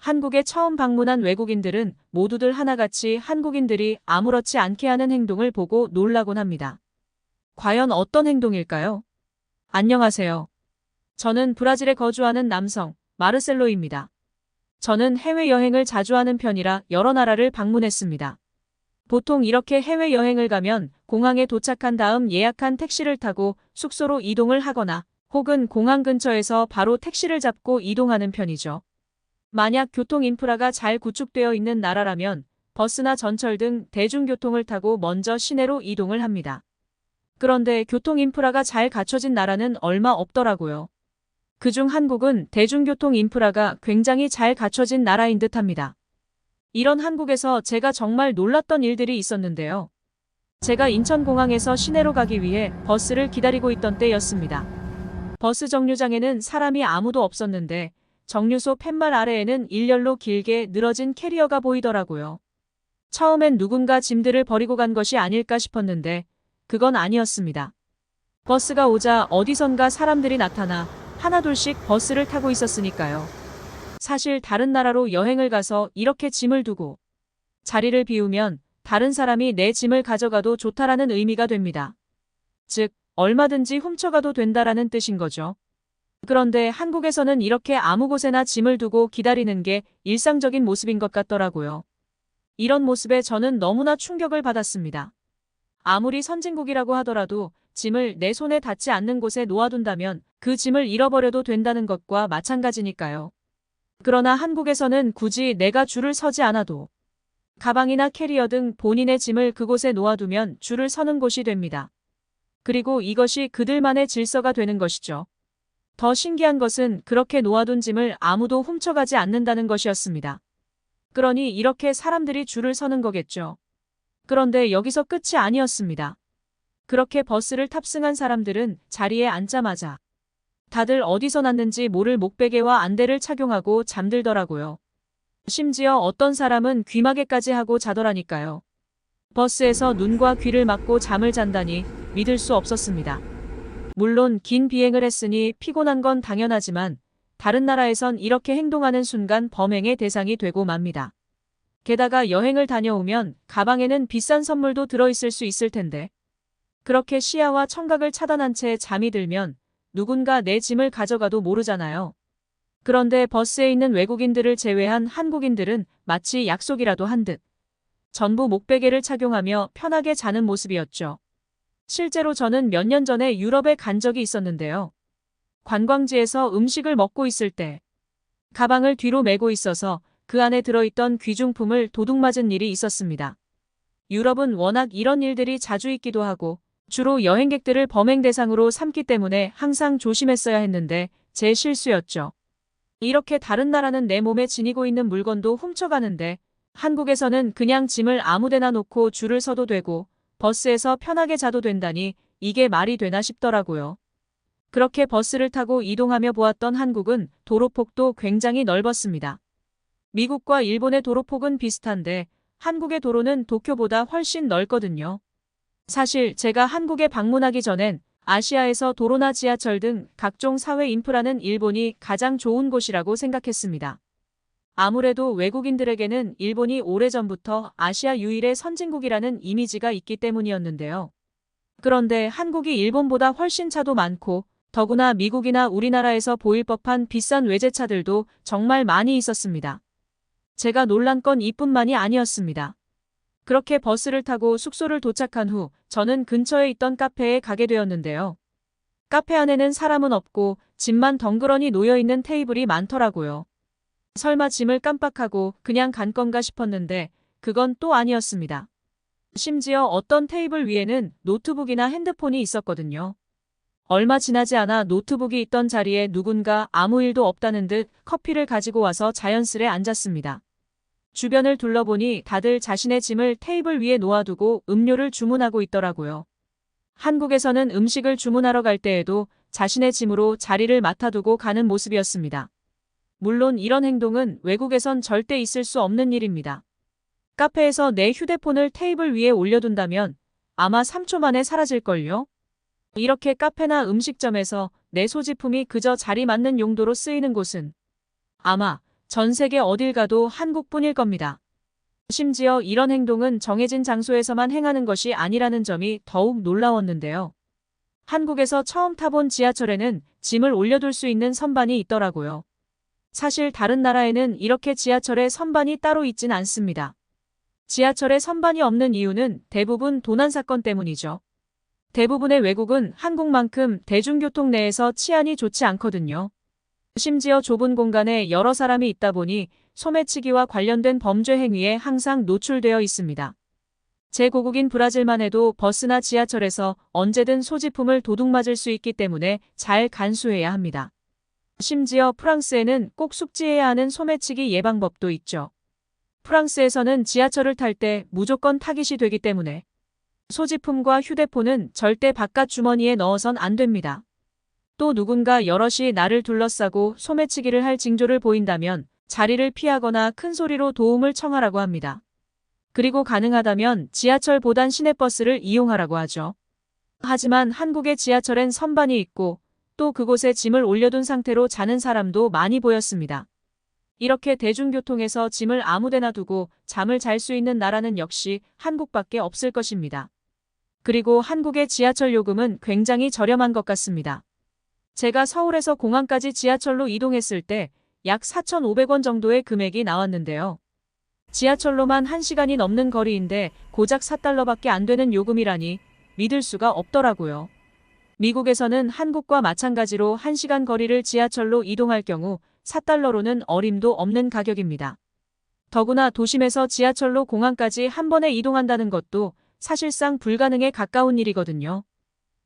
한국에 처음 방문한 외국인들은 모두들 하나같이 한국인들이 아무렇지 않게 하는 행동을 보고 놀라곤 합니다. 과연 어떤 행동일까요? 안녕하세요. 저는 브라질에 거주하는 남성, 마르셀로입니다. 저는 해외여행을 자주 하는 편이라 여러 나라를 방문했습니다. 보통 이렇게 해외여행을 가면 공항에 도착한 다음 예약한 택시를 타고 숙소로 이동을 하거나 혹은 공항 근처에서 바로 택시를 잡고 이동하는 편이죠. 만약 교통 인프라가 잘 구축되어 있는 나라라면 버스나 전철 등 대중교통을 타고 먼저 시내로 이동을 합니다. 그런데 교통 인프라가 잘 갖춰진 나라는 얼마 없더라고요. 그중 한국은 대중교통 인프라가 굉장히 잘 갖춰진 나라인 듯합니다. 이런 한국에서 제가 정말 놀랐던 일들이 있었는데요. 제가 인천공항에서 시내로 가기 위해 버스를 기다리고 있던 때였습니다. 버스 정류장에는 사람이 아무도 없었는데 정류소 팻말 아래에는 일렬로 길게 늘어진 캐리어가 보이더라고요. 처음엔 누군가 짐들을 버리고 간 것이 아닐까 싶었는데 그건 아니었습니다. 버스가 오자 어디선가 사람들이 나타나 하나둘씩 버스를 타고 있었으니까요. 사실 다른 나라로 여행을 가서 이렇게 짐을 두고 자리를 비우면 다른 사람이 내 짐을 가져가도 좋다라는 의미가 됩니다. 즉, 얼마든지 훔쳐가도 된다라는 뜻인 거죠. 그런데 한국에서는 이렇게 아무 곳에나 짐을 두고 기다리는 게 일상적인 모습인 것 같더라고요. 이런 모습에 저는 너무나 충격을 받았습니다. 아무리 선진국이라고 하더라도 짐을 내 손에 닿지 않는 곳에 놓아둔다면 그 짐을 잃어버려도 된다는 것과 마찬가지니까요. 그러나 한국에서는 굳이 내가 줄을 서지 않아도 가방이나 캐리어 등 본인의 짐을 그곳에 놓아두면 줄을 서는 곳이 됩니다. 그리고 이것이 그들만의 질서가 되는 것이죠. 더 신기한 것은 그렇게 놓아둔 짐을 아무도 훔쳐가지 않는다는 것이었습니다. 그러니 이렇게 사람들이 줄을 서는 거겠죠. 그런데 여기서 끝이 아니었습니다. 그렇게 버스를 탑승한 사람들은 자리에 앉자마자 다들 어디서 났는지 모를 목베개와 안대를 착용하고 잠들더라고요. 심지어 어떤 사람은 귀마개까지 하고 자더라니까요. 버스에서 눈과 귀를 막고 잠을 잔다니 믿을 수 없었습니다. 물론 긴 비행을 했으니 피곤한 건 당연하지만 다른 나라에선 이렇게 행동하는 순간 범행의 대상이 되고 맙니다. 게다가 여행을 다녀오면 가방에는 비싼 선물도 들어있을 수 있을 텐데 그렇게 시야와 청각을 차단한 채 잠이 들면 누군가 내 짐을 가져가도 모르잖아요. 그런데 버스에 있는 외국인들을 제외한 한국인들은 마치 약속이라도 한 듯 전부 목베개를 착용하며 편하게 자는 모습이었죠. 실제로 저는 몇 년 전에 유럽에 간 적이 있었는데요. 관광지에서 음식을 먹고 있을 때 가방을 뒤로 메고 있어서 그 안에 들어있던 귀중품을 도둑맞은 일이 있었습니다. 유럽은 워낙 이런 일들이 자주 있기도 하고 주로 여행객들을 범행 대상으로 삼기 때문에 항상 조심했어야 했는데 제 실수였죠. 이렇게 다른 나라는 내 몸에 지니고 있는 물건도 훔쳐가는데 한국에서는 그냥 짐을 아무데나 놓고 줄을 서도 되고 버스에서 편하게 자도 된다니 이게 말이 되나 싶더라고요. 그렇게 버스를 타고 이동하며 보았던 한국은 도로폭도 굉장히 넓었습니다. 미국과 일본의 도로폭은 비슷한데 한국의 도로는 도쿄보다 훨씬 넓거든요. 사실 제가 한국에 방문하기 전엔 아시아에서 도로나 지하철 등 각종 사회 인프라는 일본이 가장 좋은 곳이라고 생각했습니다. 아무래도 외국인들에게는 일본이 오래전부터 아시아 유일의 선진국이라는 이미지가 있기 때문이었는데요. 그런데 한국이 일본보다 훨씬 차도 많고 더구나 미국이나 우리나라에서 보일 법한 비싼 외제차들도 정말 많이 있었습니다. 제가 놀란 건 이뿐만이 아니었습니다. 그렇게 버스를 타고 숙소를 도착한 후 저는 근처에 있던 카페에 가게 되었는데요. 카페 안에는 사람은 없고 짐만 덩그러니 놓여있는 테이블이 많더라고요. 설마 짐을 깜빡하고 그냥 간 건가 싶었는데 그건 또 아니었습니다. 심지어 어떤 테이블 위에는 노트북이나 핸드폰이 있었거든요. 얼마 지나지 않아 노트북이 있던 자리에 누군가 아무 일도 없다는 듯 커피를 가지고 와서 자연스레 앉았습니다. 주변을 둘러보니 다들 자신의 짐을 테이블 위에 놓아두고 음료를 주문하고 있더라고요. 한국에서는 음식을 주문하러 갈 때에도 자신의 짐으로 자리를 맡아두고 가는 모습이었습니다. 물론 이런 행동은 외국에선 절대 있을 수 없는 일입니다. 카페에서 내 휴대폰을 테이블 위에 올려둔다면 아마 3초 만에 사라질걸요? 이렇게 카페나 음식점에서 내 소지품이 그저 자리 맞는 용도로 쓰이는 곳은 아마 전 세계 어딜 가도 한국뿐일 겁니다. 심지어 이런 행동은 정해진 장소에서만 행하는 것이 아니라는 점이 더욱 놀라웠는데요. 한국에서 처음 타본 지하철에는 짐을 올려둘 수 있는 선반이 있더라고요. 사실 다른 나라에는 이렇게 지하철에 선반이 따로 있진 않습니다. 지하철에 선반이 없는 이유는 대부분 도난 사건 때문이죠. 대부분의 외국은 한국만큼 대중교통 내에서 치안이 좋지 않거든요. 심지어 좁은 공간에 여러 사람이 있다 보니 소매치기와 관련된 범죄 행위에 항상 노출되어 있습니다. 제고국인 브라질만 해도 버스나 지하철에서 언제든 소지품을 도둑맞을 수 있기 때문에 잘 간수해야 합니다. 심지어 프랑스에는 꼭 숙지해야 하는 소매치기 예방법도 있죠. 프랑스에서는 지하철을 탈 때 무조건 타깃이 되기 때문에 소지품과 휴대폰은 절대 바깥 주머니에 넣어선 안 됩니다. 또 누군가 여럿이 나를 둘러싸고 소매치기를 할 징조를 보인다면 자리를 피하거나 큰 소리로 도움을 청하라고 합니다. 그리고 가능하다면 지하철보단 시내버스를 이용하라고 하죠. 하지만 한국의 지하철엔 선반이 있고 또 그곳에 짐을 올려둔 상태로 자는 사람도 많이 보였습니다. 이렇게 대중교통에서 짐을 아무데나 두고 잠을 잘 수 있는 나라는 역시 한국밖에 없을 것입니다. 그리고 한국의 지하철 요금은 굉장히 저렴한 것 같습니다. 제가 서울에서 공항까지 지하철로 이동했을 때 약 4,500원 정도의 금액이 나왔는데요. 지하철로만 1시간이 넘는 거리인데 고작 4달러밖에 안 되는 요금이라니 믿을 수가 없더라고요. 미국에서는 한국과 마찬가지로 1시간 거리를 지하철로 이동할 경우 4달러로는 어림도 없는 가격입니다. 더구나 도심에서 지하철로 공항까지 한 번에 이동한다는 것도 사실상 불가능에 가까운 일이거든요.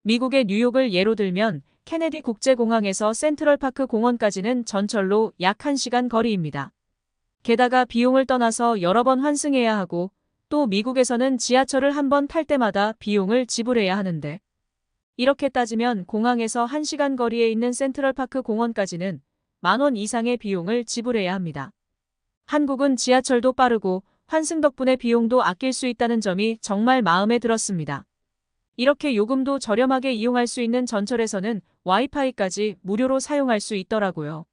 미국의 뉴욕을 예로 들면 케네디 국제공항에서 센트럴파크 공원까지는 전철로 약 1시간 거리입니다. 게다가 비용을 떠나서 여러 번 환승해야 하고 또 미국에서는 지하철을 한 번 탈 때마다 비용을 지불해야 하는데 이렇게 따지면 공항에서 1시간 거리에 있는 센트럴파크 공원까지는 10,000원 이상의 비용을 지불해야 합니다. 한국은 지하철도 빠르고 환승 덕분에 비용도 아낄 수 있다는 점이 정말 마음에 들었습니다. 이렇게 요금도 저렴하게 이용할 수 있는 전철에서는 와이파이까지 무료로 사용할 수 있더라고요.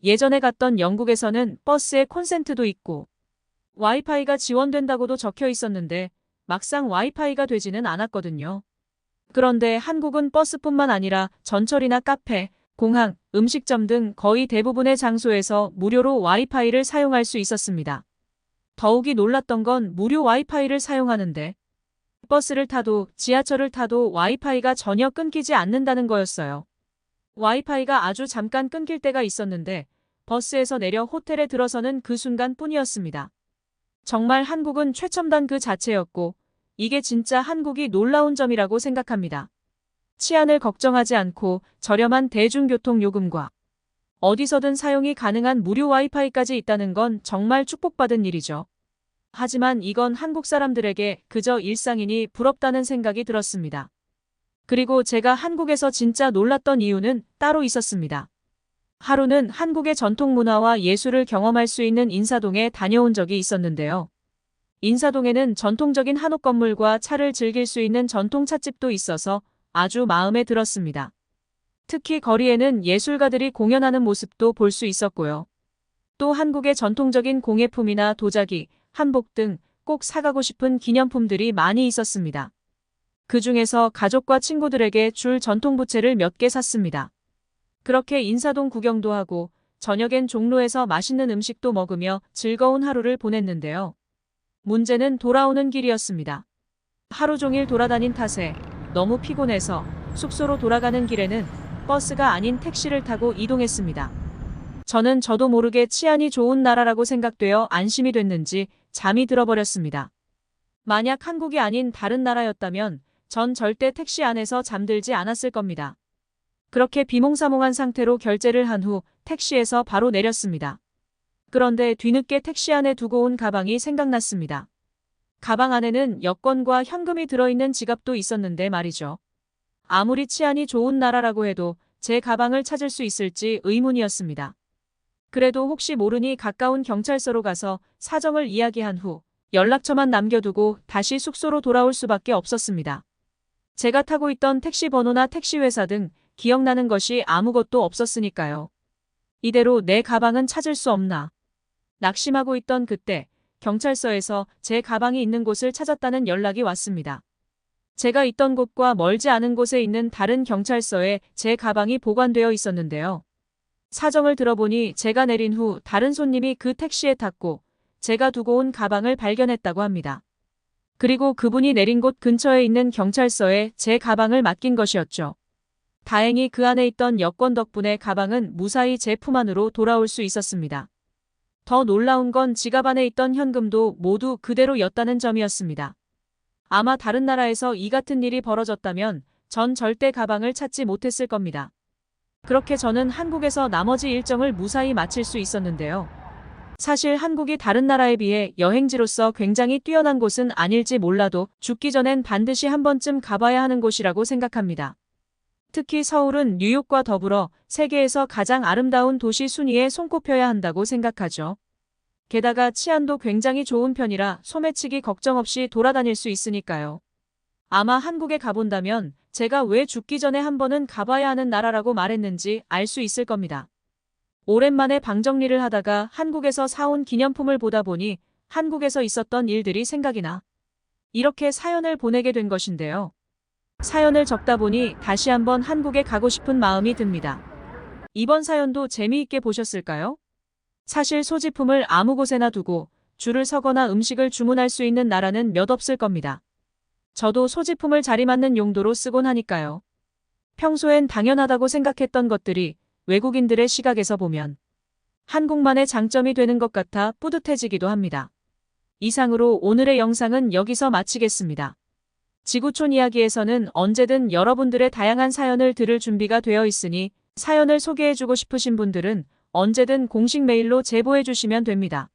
예전에 갔던 영국에서는 버스에 콘센트도 있고 와이파이가 지원된다고도 적혀 있었는데 막상 와이파이가 되지는 않았거든요. 그런데 한국은 버스뿐만 아니라 전철이나 카페, 공항, 음식점 등 거의 대부분의 장소에서 무료로 와이파이를 사용할 수 있었습니다. 더욱이 놀랐던 건 무료 와이파이를 사용하는데 버스를 타도 지하철을 타도 와이파이가 전혀 끊기지 않는다는 거였어요. 와이파이가 아주 잠깐 끊길 때가 있었는데 버스에서 내려 호텔에 들어서는 그 순간뿐이었습니다. 정말 한국은 최첨단 그 자체였고 이게 진짜 한국이 놀라운 점이라고 생각합니다. 치안을 걱정하지 않고 저렴한 대중교통 요금과 어디서든 사용이 가능한 무료 와이파이까지 있다는 건 정말 축복받은 일이죠. 하지만 이건 한국 사람들에게 그저 일상이니 부럽다는 생각이 들었습니다. 그리고 제가 한국에서 진짜 놀랐던 이유는 따로 있었습니다. 하루는 한국의 전통 문화와 예술을 경험할 수 있는 인사동에 다녀온 적이 있었는데요. 인사동에는 전통적인 한옥 건물과 차를 즐길 수 있는 전통 찻집도 있어서 아주 마음에 들었습니다. 특히 거리에는 예술가들이 공연하는 모습도 볼 수 있었고요. 또 한국의 전통적인 공예품이나 도자기, 한복 등 꼭 사가고 싶은 기념품들이 많이 있었습니다. 그 중에서 가족과 친구들에게 줄 전통 부채를 몇 개 샀습니다. 그렇게 인사동 구경도 하고 저녁엔 종로에서 맛있는 음식도 먹으며 즐거운 하루를 보냈는데요. 문제는 돌아오는 길이었습니다. 하루 종일 돌아다닌 탓에 너무 피곤해서 숙소로 돌아가는 길에는 버스가 아닌 택시를 타고 이동했습니다. 저는 저도 모르게 치안이 좋은 나라라고 생각되어 안심이 됐는지 잠이 들어버렸습니다. 만약 한국이 아닌 다른 나라였다면 전 절대 택시 안에서 잠들지 않았을 겁니다. 그렇게 비몽사몽한 상태로 결제를 한 후 택시에서 바로 내렸습니다. 그런데 뒤늦게 택시 안에 두고 온 가방이 생각났습니다. 가방 안에는 여권과 현금이 들어있는 지갑도 있었는데 말이죠. 아무리 치안이 좋은 나라라고 해도 제 가방을 찾을 수 있을지 의문이었습니다. 그래도 혹시 모르니 가까운 경찰서로 가서 사정을 이야기한 후 연락처만 남겨두고 다시 숙소로 돌아올 수밖에 없었습니다. 제가 타고 있던 택시 번호나 택시 회사 등 기억나는 것이 아무것도 없었으니까요. 이대로 내 가방은 찾을 수 없나. 낙심하고 있던 그때 경찰서에서 제 가방이 있는 곳을 찾았다는 연락이 왔습니다. 제가 있던 곳과 멀지 않은 곳에 있는 다른 경찰서에 제 가방이 보관되어 있었는데요. 사정을 들어보니 제가 내린 후 다른 손님이 그 택시에 탔고 제가 두고 온 가방을 발견했다고 합니다. 그리고 그분이 내린 곳 근처에 있는 경찰서에 제 가방을 맡긴 것이었죠. 다행히 그 안에 있던 여권 덕분에 가방은 무사히 제 품 안으로 돌아올 수 있었습니다. 더 놀라운 건 지갑 안에 있던 현금도 모두 그대로였다는 점이었습니다. 아마 다른 나라에서 이 같은 일이 벌어졌다면 전 절대 가방을 찾지 못했을 겁니다. 그렇게 저는 한국에서 나머지 일정을 무사히 마칠 수 있었는데요. 사실 한국이 다른 나라에 비해 여행지로서 굉장히 뛰어난 곳은 아닐지 몰라도 죽기 전엔 반드시 한 번쯤 가봐야 하는 곳이라고 생각합니다. 특히 서울은 뉴욕과 더불어 세계에서 가장 아름다운 도시 순위에 손꼽혀야 한다고 생각하죠. 게다가 치안도 굉장히 좋은 편이라 소매치기 걱정 없이 돌아다닐 수 있으니까요. 아마 한국에 가본다면 제가 왜 죽기 전에 한 번은 가봐야 하는 나라라고 말했는지 알 수 있을 겁니다. 오랜만에 방 정리를 하다가 한국에서 사온 기념품을 보다 보니 한국에서 있었던 일들이 생각이 나. 이렇게 사연을 보내게 된 것인데요. 사연을 적다 보니 다시 한번 한국에 가고 싶은 마음이 듭니다. 이번 사연도 재미있게 보셨을까요? 사실 소지품을 아무 곳에나 두고 줄을 서거나 음식을 주문할 수 있는 나라는 몇 없을 겁니다. 저도 소지품을 자리맞는 용도로 쓰곤 하니까요. 평소엔 당연하다고 생각했던 것들이 외국인들의 시각에서 보면 한국만의 장점이 되는 것 같아 뿌듯해지기도 합니다. 이상으로 오늘의 영상은 여기서 마치겠습니다. 지구촌 이야기에서는 언제든 여러분들의 다양한 사연을 들을 준비가 되어 있으니 사연을 소개해주고 싶으신 분들은 언제든 공식 메일로 제보해주시면 됩니다.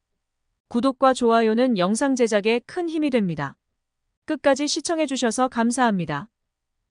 구독과 좋아요는 영상 제작에 큰 힘이 됩니다. 끝까지 시청해주셔서 감사합니다.